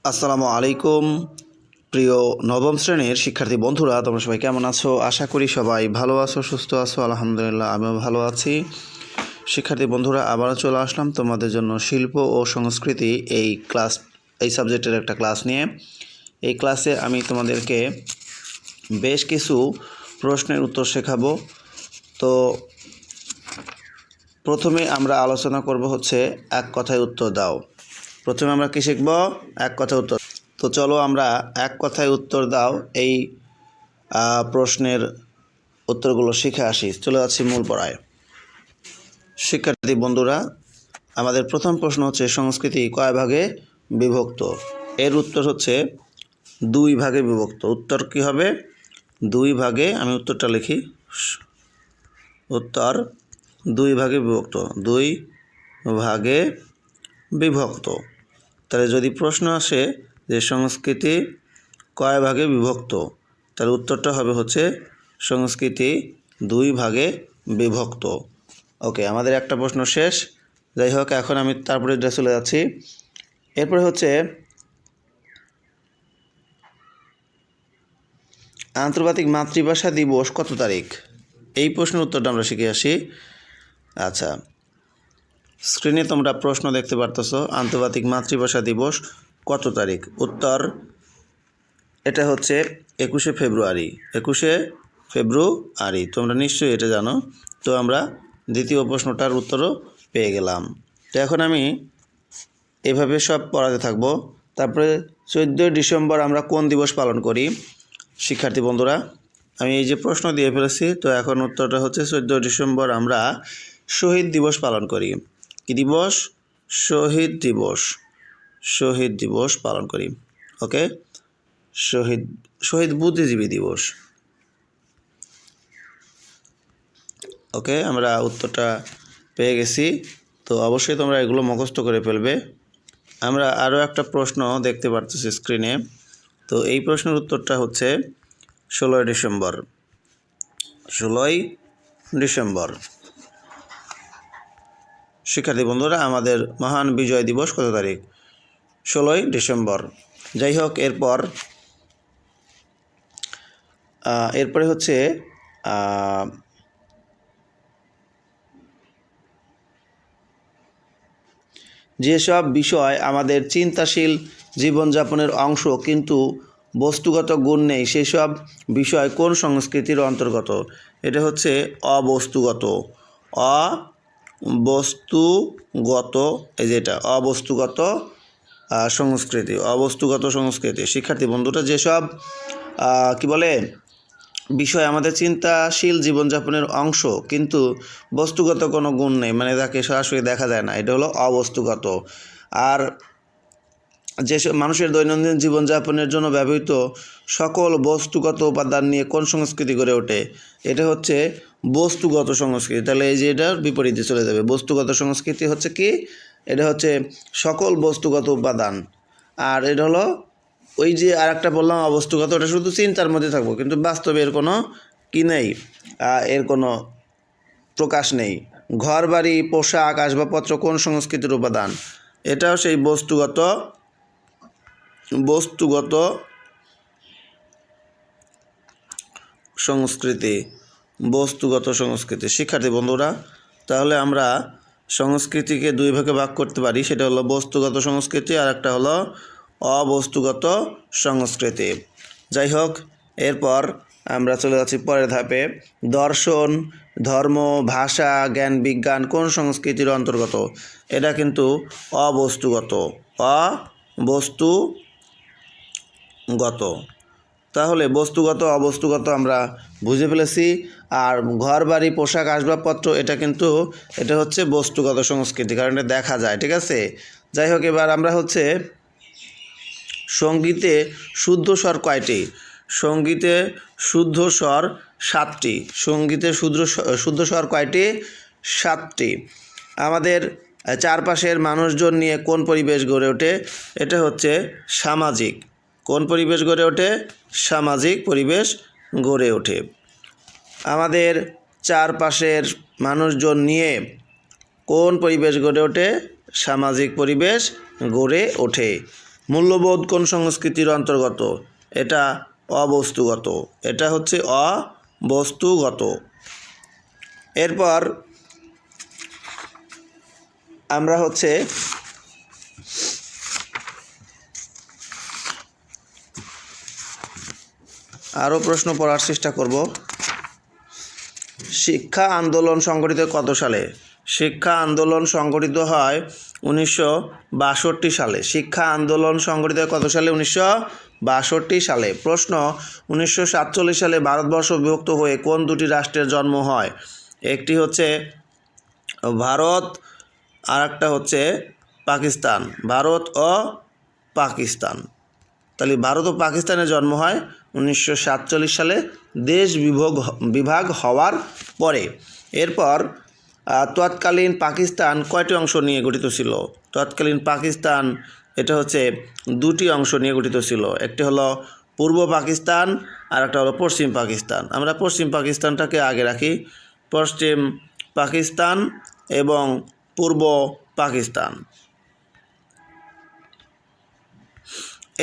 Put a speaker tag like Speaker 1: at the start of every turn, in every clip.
Speaker 1: আসসালামু আলাইকুম প্রিয় নবম শ্রেণীর শিক্ষার্থী বন্ধুরা, তোমরা সবাই কেমন আছো? আশা করি সবাই ভালো আছো, সুস্থ আছো। আলহামদুলিল্লাহ, আমিও ভালো আছি। শিক্ষার্থী বন্ধুরা, আবারও চলে আসলাম তোমাদের জন্য শিল্প ও সংস্কৃতি এই সাবজেক্টের একটা ক্লাস নিয়ে। এই ক্লাসে আমি তোমাদেরকে বেশ কিছু প্রশ্নের উত্তর শেখাবো। তো প্রথমে আমরা আলোচনা করব হচ্ছে এক কথায় উত্তর দাও। প্রথমে আমরা কি শিখব? এক কথায় উত্তর। তো চলো আমরা এক কথায় উত্তর দাও এই প্রশ্নের উত্তরগুলো শিখে আসি। চলে যাচ্ছি মূল পড়ায়। শিক্ষার্থী বন্ধুরা, আমাদের প্রথম প্রশ্ন হচ্ছে সংস্কৃতি কয় ভাগে বিভক্ত? এর উত্তর হচ্ছে 2 ভাগে বিভক্ত। উত্তর কি হবে? 2 ভাগে। আমি উত্তরটা লিখি। উত্তর 2 ভাগে বিভক্ত। 2 ভাগে বিভক্ত। তাহলে যদি প্রশ্ন আসে যে সংস্কৃতি কয় ভাগে বিভক্ত, তার উত্তরটা হবে হচ্ছে সংস্কৃতি 2 ভাগে বিভক্ত। ওকে, আমাদের একটা প্রশ্ন শেষ। যাই হোক, এখন আমি তারপরে চলে যাচ্ছি। এরপরে হচ্ছে আন্তর্জাতিক মাতৃভাষা দিবস কত তারিখ? এই প্রশ্নের উত্তরটা আমরা শিখে আসি। আচ্ছা, স্ক্রিনে তোমরা প্রশ্ন দেখতে পারতেছো, আন্তর্জাতিক মাতৃভাষা দিবস কত তারিখ? উত্তর এটা হচ্ছে 21শে ফেব্রুয়ারি। 21শে ফেব্রুয়ারি, তোমরা নিশ্চয়ই এটা জানো। তো আমরা দ্বিতীয় প্রশ্নটার উত্তরও পেয়ে গেলাম। তো এখন আমি এভাবে সব পড়াতে থাকবো। তারপরে 14 ডিসেম্বর আমরা কোন দিবস পালন করি? শিক্ষার্থী বন্ধুরা, আমি এই যে প্রশ্ন দিয়ে ফেলেছি, তো এখন উত্তরটা হচ্ছে 14 ডিসেম্বর আমরা শহীদ দিবস পালন করি। কি দিবস? শহীদ দিবস। শহীদ দিবস পালন করি। ওকে, শহীদ বুদ্ধিজীবী দিবস। ওকে, আমরা উত্তরটা পেয়ে গেছি। তো অবশ্যই তোমরা এগুলো মুখস্থ করে ফেলবে। আমরা আরও একটা প্রশ্ন দেখতে পারতেছি স্ক্রিনে। তো এই প্রশ্নের উত্তরটা হচ্ছে 16 ডিসেম্বর। 16 ডিসেম্বর। শিক্ষার্থী বন্ধুরা, আমাদের মহান বিজয় দিবস কত তারিখ? 16 ডিসেম্বর। যাই হোক, এরপরে হচ্ছে যেসব বিষয় আমাদের চিন্তাশীল জীবনযাপনের অংশ কিন্তু বস্তুগত গুণ নেই, সেসব বিষয় কোন সংস্কৃতির অন্তর্গত? এটা হচ্ছে অবস্তুগত। অবস্তুগত, এই যেটা অবস্তুগত সংস্কৃতি। অবস্তুগত সংস্কৃতি। শিক্ষার্থী বন্ধুরা, যেসব কি বলে বিষয় আমাদের চিন্তাশীল জীবনযাপনের অংশ কিন্তু বস্তুগত কোনো গুণ নেই, মানে তাকে সরাসরি দেখা যায় না, এটা হলো অবস্তুগত। আর যেসব মানুষের দৈনন্দিন জীবনযাপনের জন্য ব্যবহৃত সকল বস্তুগত উপাদান নিয়ে কোন সংস্কৃতি গড়ে ওঠে? এটা হচ্ছে বস্তুগত সংস্কৃতি। তাহলে এই যে এটার বিপরীতে চলে যাবে। বস্তুগত সংস্কৃতি হচ্ছে কি? এটা হচ্ছে সকল বস্তুগত উপাদান। আর এটা হলো ওই যে আর একটা বললাম অবস্তুগত, ওটা শুধু চিন্তার মধ্যে থাকবো, কিন্তু বাস্তবে এর কোনো কি নেই, এর কোনো প্রকাশ নেই। ঘর বাড়ি, পোশাক, আসবাবপত্র কোন সংস্কৃতির উপাদান? এটাও সেই বস্তুগত সংস্কৃতি। বস্তুগত সংস্কৃতি। শিক্ষার্থী বন্ধুরা, তাহলে আমরা সংস্কৃতিকে 2 ভাগে ভাগ করতে পারি। সেটা হলো বস্তুগত সংস্কৃতি আর একটা হলো অবস্তুগত সংস্কৃতি। যাই হোক, এরপর আমরা চলে যাচ্ছি পরের ধাপে। দর্শন, ধর্ম, ভাষা, জ্ঞান, বিজ্ঞান কোন সংস্কৃতির অন্তর্গত? এটা কিন্তু অবস্তুগত। অবস্তুগত। তাহলে বস্তুগত অবস্তুগত আমরা বুঝে ফেলেছি। আর ঘর বাড়ি, পোশাক, আসবাবপত্র এটা হচ্ছে বস্তুগত সংস্কৃতি, কারণ এটা দেখা যায়। ঠিক আছে। যাই হোক, এবার আমরা হচ্ছে সঙ্গীতে শুদ্ধ স্বর কয়টি? সঙ্গীতে শুদ্ধ স্বর 7টি। সঙ্গীতে শুদ্ধ স্বর কয়টি? 7টি। আমাদের চারপাশের মানুষজন নিয়ে কোন পরিবেশ গড়ে ওঠে? এটা হচ্ছে সামাজিক। কোন পরিবেশ গড়ে ওঠে? সামাজিক পরিবেশ গড়ে ওঠে। আমাদের চারপাশের মানুষজন নিয়ে কোন পরিবেশ গড়ে ওঠে? সামাজিক পরিবেশ গড়ে ওঠে। মূল্যবোধ কোন সংস্কৃতির অন্তর্গত? এটা অবস্তুগত, এটা হচ্ছে অবস্তুগত। এরপর আমরা হচ্ছে আরও প্রশ্ন পড়ার চেষ্টা করব। শিক্ষা আন্দোলন সংগঠিত কত সালে? শিক্ষা আন্দোলন সংগঠিত হয় 1962 সালে। শিক্ষা আন্দোলন সংগঠিত কত সালে? 1962 সালে। প্রশ্ন, 1947 সালে ভারতবর্ষ বিভক্ত হয়ে কোন দুটি রাষ্ট্রের জন্ম হয়? একটি হচ্ছে ভারত আর একটা হচ্ছে পাকিস্তান। ভারত ও পাকিস্তান। তাহলে ভারত ও পাকিস্তানের জন্ম হয় 1947 সালে দেশ বিভাগ হওয়ার পরে। এরপর তৎকালীন পাকিস্তান কয়টি অংশ নিয়ে গঠিত ছিল? তৎকালীন পাকিস্তান এটা হচ্ছে দুটি অংশ নিয়ে গঠিত ছিল। একটি হলো পূর্ব পাকিস্তান আর একটা হলো পশ্চিম পাকিস্তান। আমরা পশ্চিম পাকিস্তানটাকে আগে রাখি। পশ্চিম পাকিস্তান এবং পূর্ব পাকিস্তান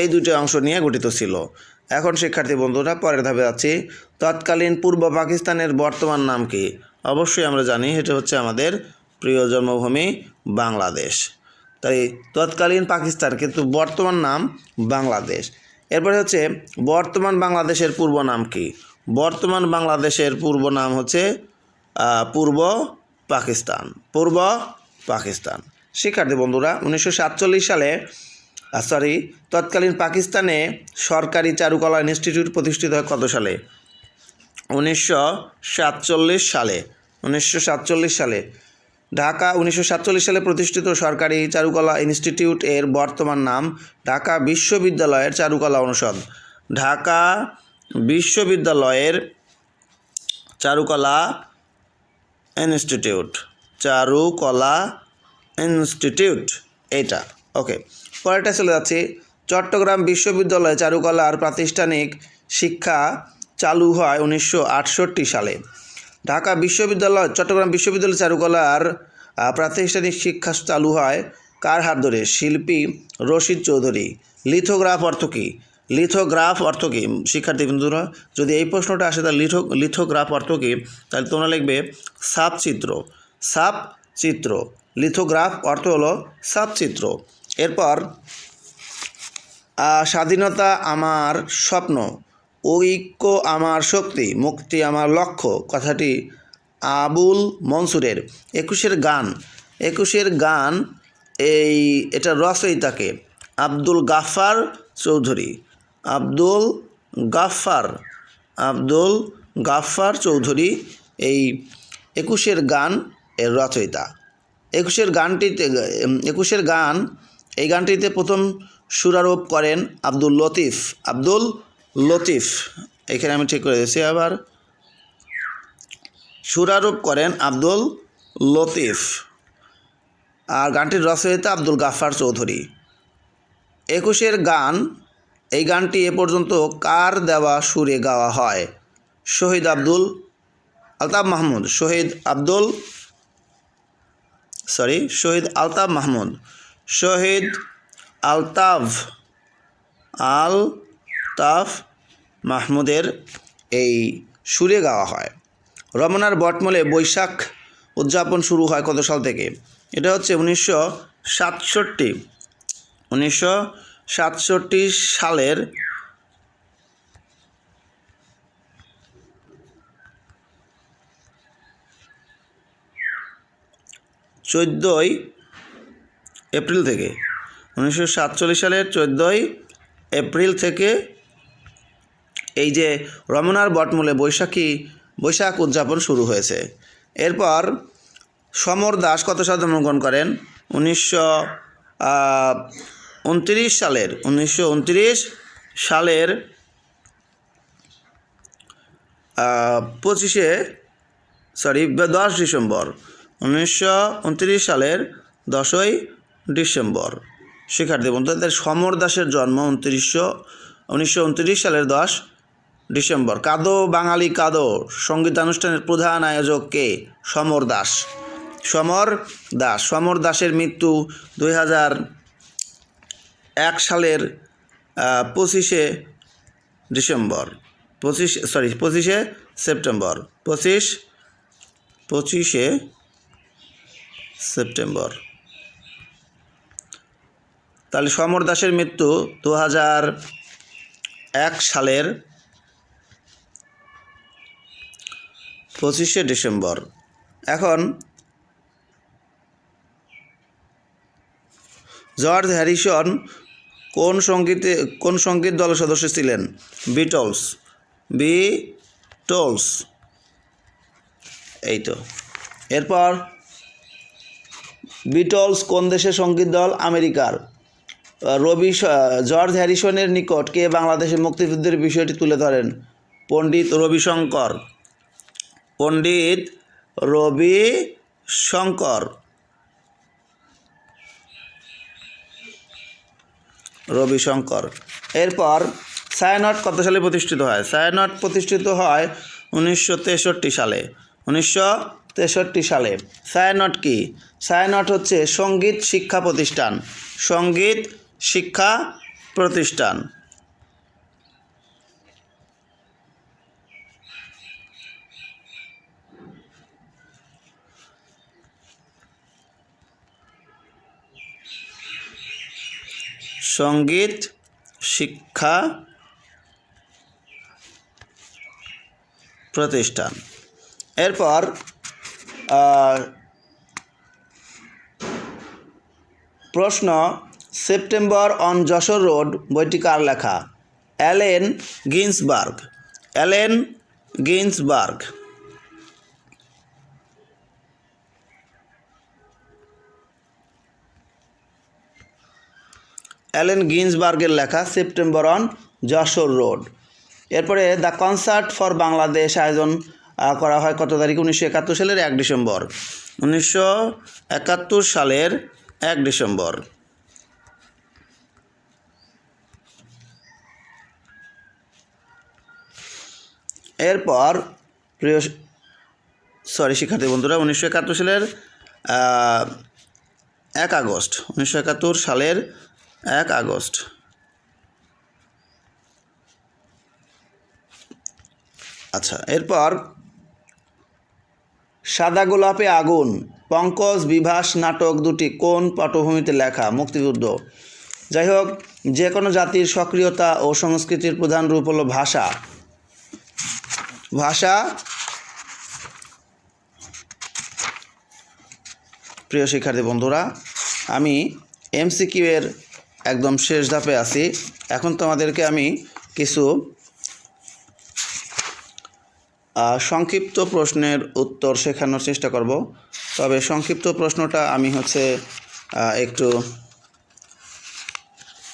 Speaker 1: এই দুটি অংশ নিয়ে গঠিত ছিল। এখন শিক্ষার্থী বন্ধুরা পরের ধাপে যাচ্ছি। তৎকালীন পূর্ব পাকিস্তানের বর্তমান নাম কি? অবশ্যই আমরা জানি এটা হচ্ছে আমাদের প্রিয় জন্মভূমি বাংলাদেশ। তাই তৎকালীন পাকিস্তান কিন্তু বর্তমান নাম বাংলাদেশ। এরপরে হচ্ছে বর্তমান বাংলাদেশের পূর্ব নাম কি? বর্তমান বাংলাদেশের পূর্ব নাম হচ্ছে পূর্ব পাকিস্তান। পূর্ব পাকিস্তান। শিক্ষার্থী বন্ধুরা 1947 সালে তৎকালীন পাকিস্তানে সরকারি চারুকলা ইনস্টিটিউট প্রতিষ্ঠিত হয় কত সালে? 1947 সালে। 1947 সালে ঢাকা 1947 সালে প্রতিষ্ঠিত সরকারি চারুকলা ইনস্টিটিউট এর বর্তমান নাম ঢাকা বিশ্ববিদ্যালয়ের চারুকলা অনুষদ। ঢাকা বিশ্ববিদ্যালয়ের চারুকলা ইনস্টিটিউট। চারুকলা ইনস্টিটিউট এটা। ওকে, পরেরটা চলে যাচ্ছে। চট্টগ্রাম বিশ্ববিদ্যালয়ে চারুকলার প্রাতিষ্ঠানিক শিক্ষা চালু হয় 1968 সালে। ঢাকা বিশ্ববিদ্যালয় চট্টগ্রাম বিশ্ববিদ্যালয়ে চারুকলার প্রাতিষ্ঠানিক শিক্ষা চালু হয় কার হাত ধরে? শিল্পী রশিদ চৌধুরী। লিথোগ্রাফ অর্থ কী? লিথোগ্রাফ অর্থ কী? শিক্ষার্থী বন্ধুরা যদি এই প্রশ্নটা আসে তাহলে লিথোগ্রাফ অর্থ কী, তাহলে তোমরা লিখবে ছাপচিত্র। ছাপচিত্র। লিথোগ্রাফ অর্থ হলো ছাপচিত্র। এরপর স্বাধীনতা আমার স্বপ্ন, ঐক্য আমার শক্তি, মুক্তি আমার লক্ষ্য কথাটি আবুল মনসুরের। একুশের গান এটা রচয়িতাকে? আব্দুল গাফফার চৌধুরী। আব্দুল গাফফার চৌধুরী এই একুশের গান এর রচয়িতা। একুশের গান এই গানটিতে প্রথম সুরারোপ করেন আব্দুল লতিফ। এখানে আমি ঠিক করে দিয়েছি। আবার সুরারোপ করেন আব্দুল লতিফ আর গানটির রচয়িতা আব্দুল গাফফার চৌধুরী। একুশের গান এই গানটি এ পর্যন্ত কার দেওয়া সুরে গাওয়া হয়? শহীদ আলতাফ মাহমুদ। শহীদ আলতাফ মাহমুদের এই সুরে গাওয়া হয়। রমনার বটমূলে বৈশাখ উদযাপন শুরু হয় কত সাল থেকে? এটা হচ্ছে 1967 সালের 14 এপ্রিল থেকে। 1947 সালের 14 এপ্রিল থেকে এই যে রমনার বটমূলে বৈশাখ উদযাপন শুরু হয়েছে। এরপর সমর দাস কত সালে জন্মগ্রহণ করেন? 1929 সালের 10 ডিসেম্বর। 1929 সালের 10ই ডিসেম্বর। শিক্ষার্থী বন্ধুদের সমর দাসের জন্ম 1929 সালের 10 ডিসেম্বর। কাঁদো বাঙালি কাঁদো সঙ্গীতানুষ্ঠানের প্রধান আয়োজক কে? সমর দাস। সমর দাসের মৃত্যু এক সালের 25শে ডিসেম্বর 25শে সেপ্টেম্বর 25শে সেপ্টেম্বর। তাহলে সমর দাসের মৃত্যু 2001 সালের 25শে ডিসেম্বর। এখন জর্জ হ্যারিসন কোন সঙ্গীত দলের সদস্য ছিলেন? বিটলস। এই তো। এরপর বিটলস কোন দেশের সঙ্গীত দল? আমেরিকার। জর্জ হ্যারিসনের নিকট কে বাংলাদেশের মুক্তিযুদ্ধের বিষয়টি তুলে ধরেন? পণ্ডিত রবিশঙ্কর। এরপর ছায়ানট কত সালে প্রতিষ্ঠিত হয়? ছায়ানট প্রতিষ্ঠিত হয় 1963 সালে। 1963 সালে। ছায়ানট কি? ছায়ানট হচ্ছে সঙ্গীত শিক্ষা প্রতিষ্ঠান। সঙ্গীত শিক্ষা প্রতিষ্ঠান। এরপর প্রশ্ন, সেপ্টেম্বর অন যশোর রোড বইটি কার লেখা? Allen Ginsberg. অ্যালেন গিন্সবার্গের লেখা সেপ্টেম্বর অন যশোর রোড। এরপরে দ্য কনসার্ট ফর বাংলাদেশ আয়োজন করা হয় কত তারিখ? 1971 সালের 1 ডিসেম্বর। 1971 সালের 1 ডিসেম্বর। এরপর শিক্ষার্থী বন্ধুরা, 1971 সালের 1 আগস্ট। 1971 সালের 1 আগস্ট। আচ্ছা, এরপর সাদা গোলাপে আগুন পঙ্কজ বিভাস নাটক দুটি কোন পটভূমিতে লেখা? মুক্তিযুদ্ধ। যাই হোক, যে কোনো জাতির সক্রিয়তা ও সংস্কৃতির প্রধান রূপ হলো ভাষা। প্রিয় শিক্ষার্থী বন্ধুরা, আমি এমসিকিউ এর একদম শেষ ধাপে আছি। এখন তোমাদেরকে আমি কিছু সংক্ষিপ্ত প্রশ্নের উত্তর শেখানোর চেষ্টা করব। তবে সংক্ষিপ্ত প্রশ্নটা আমি একটু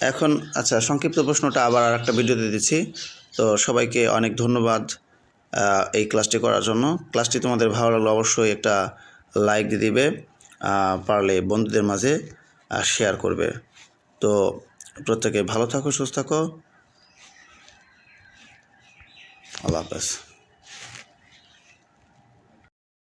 Speaker 1: এখন সংক্ষিপ্ত প্রশ্নটা আবার আর একটা ভিডিওতে দিচ্ছি। তো সবাইকে অনেক ধন্যবাদ এই ক্লাসটি করার জন্য। ক্লাসটি তোমাদের ভালো লাগলে অবশ্যই একটা লাইক দিয়ে দিবে, পারলে বন্ধুদের মাঝে শেয়ার করবে। তো প্রত্যেকে ভালো থাকো, সুস্থ থাকো। আল্লাহ হাফেজ।